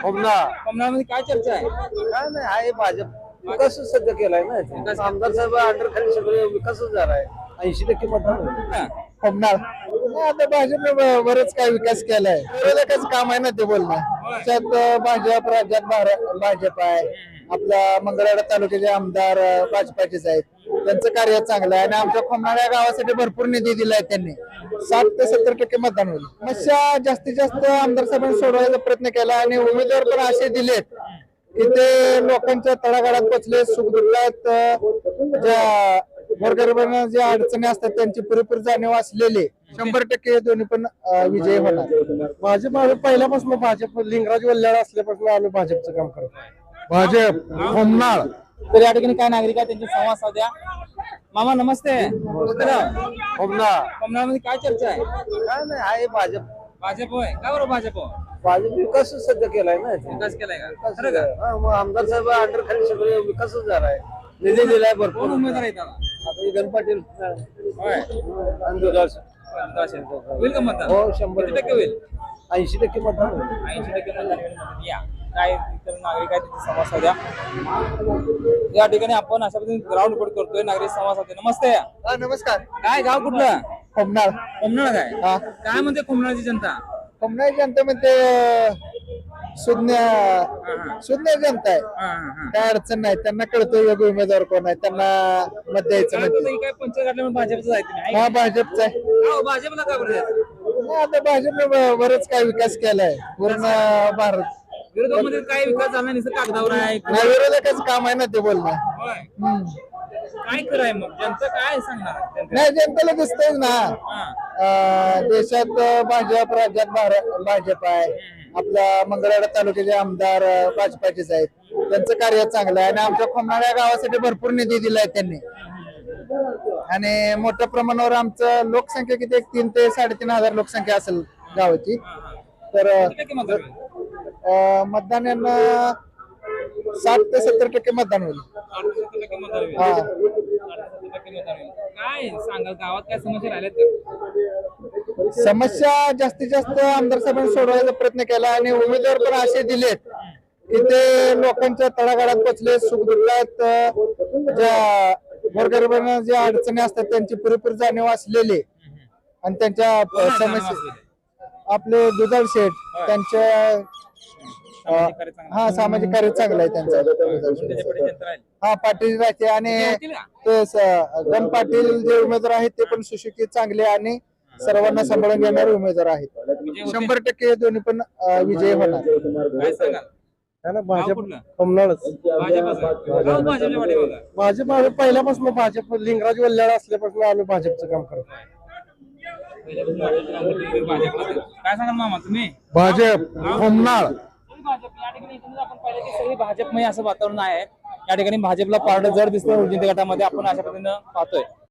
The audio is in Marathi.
कमळामध्ये काय चर्चा आहे? काय नाही आहे भाजप विकास सध्या केलाय ना आमदार साहेब अंडर खाली सगळे विकासच झालाय 80% मतदान हा. होणार आता भाजपने बरंच काय विकास केलाय विरोधकाच काम आहे ना ते बोलणं त्यात भाजप राज्यात भाजप आहे आपल्या मंगळवेढा तालुक्याचे आमदार भाजपाचेच आहेत त्यांचं कार्य चांगलं आहे आणि आमच्या खोमनाळ्या गावासाठी भरपूर निधी दिलाय त्यांनी 60 ते 70% मतदान होईल समस्या जास्तीत जास्त आमदार साहेबांनी सोडवायचा प्रयत्न केला आणि उमेदवार पण असे दिलेत की ते लोकांच्या तळागाळात पोचले सुखदुःखात ज्या गोरगरिबांना ज्या अडचणी असतात त्यांची पुरेपूर जाणीव असलेले 100% दोन्ही पण विजयी होणार भाजप पहिल्यापासून भाजप लिंगराज वल्ल्याळ असल्यापासून आम्ही भाजपचं काम करतो भाजप खोमनाळ तर या ठिकाणी काय नागरिक आहेत त्यांची संवाद साध्या. मामा नमस्ते. कमळामध्ये काय चर्चा आहे? काय नाही आहे भाजप भाजप होय. का बरं भाजप? भाजप विकास सध्या केलाय ना विकास केलाय का? खरं का? मग आमदार साहेब अंडर खाली सगळे विकासच झालाय निधी दिलाय भरपूर कोण उमेदवार आहेत आता? आता गण पाटील होय. आणि दुधाळ होईल का मतदान? हो 100 किती टक्के होईल? 80% मतदान होईल. 80% मतदान होईल म्हणतात. या काय इतर नागरिक आहेत त्यांची संवाद साध्या. या ठिकाणी आपण अशा पद्धतीने ग्राउंड रिपोर्ट करतोय नागरिक संवाद साध्या. नमस्ते. नमस्कार काय गाव कुठलं? खोमनाळ कोमनाळ काय? काय म्हणते कोमनाळची जनता? खोमनाळ जनता मध्ये शून्य जनता आहे काय अडचण नाही त्यांना कळतं योग्य उमेदवार कोण आहे त्यांना मत द्यायचं काय म्हणजे काय पंच काढल्यामुळे भाजपचं आहे तुम्ही? हा भाजपचा आहे हो, भाजपला का बरं द्यायचं? आता भाजपने बरंच काय विकास केलाय पूर्ण भारत विरोधामध्ये काय विकास झाला नाही कागदावर आहे. नाही विरोधकाच काम आहे ना ते बोलणं होय. काय कराय मग जनता काय सांगणार जनता? नाही जनतेला दिसतंय ना हा. देशात भाजप राज्यात भाजप आहे आपल्या मंगळवेढा तालुक्याचे आमदार भाजपाचेच आहेत त्यांचं कार्य चांगलं आहे आणि आमच्या खोमनाळ्या गावासाठी भरपूर निधी दिलाय त्यांनी आणि मोठ्या प्रमाणावर आमचं लोकसंख्या किती 3 ते 3.5 हजार लोकसंख्या असेल गावाची तर किती टक्के मतदान होईल? मतदान यांना 60 ते 70% मतदान होईल 60% मतदान होईल. हा 60% मतदान होईल. काय सांगाल गावात काय समस्या राहिल्यात का? समस्या जास्तीत जास्त आमदार साहेबांनी सोडवायचा प्रयत्न केला आणि उमेदवार पण असे दिलेत की ते लोकांच्या तळागाळात पोचले सुखदुःखात ज्या गोरगरिबांना ज्या अडचणी असतात त्यांची पुरेपूर जाणीव असलेले आणि त्यांच्या समस्या आपले दुधाळ शेठ त्यांच्या हा सामाजिक कार्य चांगलं आहे त्यांचं हा पाटील राहते आणि ते गण पाटील जे उमेदवार आहेत ते पण सुशिक्षित चांगले आणि सर्वांना सांभाळून घेणारे उमेदवार आहेत 100% दोन्ही पण विजयी होणार काय सांगाल? भाजप कमळच भाजप पहिल्यापासून भाजप लिंगराज वल्ल्याळ असल्यापासून आम्ही भाजपचं काम करतो काय सांगाल मामा तुम्ही? भाजप कमनाळ भाजप या ठिकाणी इथून आपण पाहिलं की सगळी भाजपमय असं वातावरण आहे. या ठिकाणी भाजपला पारडं जड दिसतं उर्जित गटामध्ये आपण अशा पद्धतीनं पाहतोय.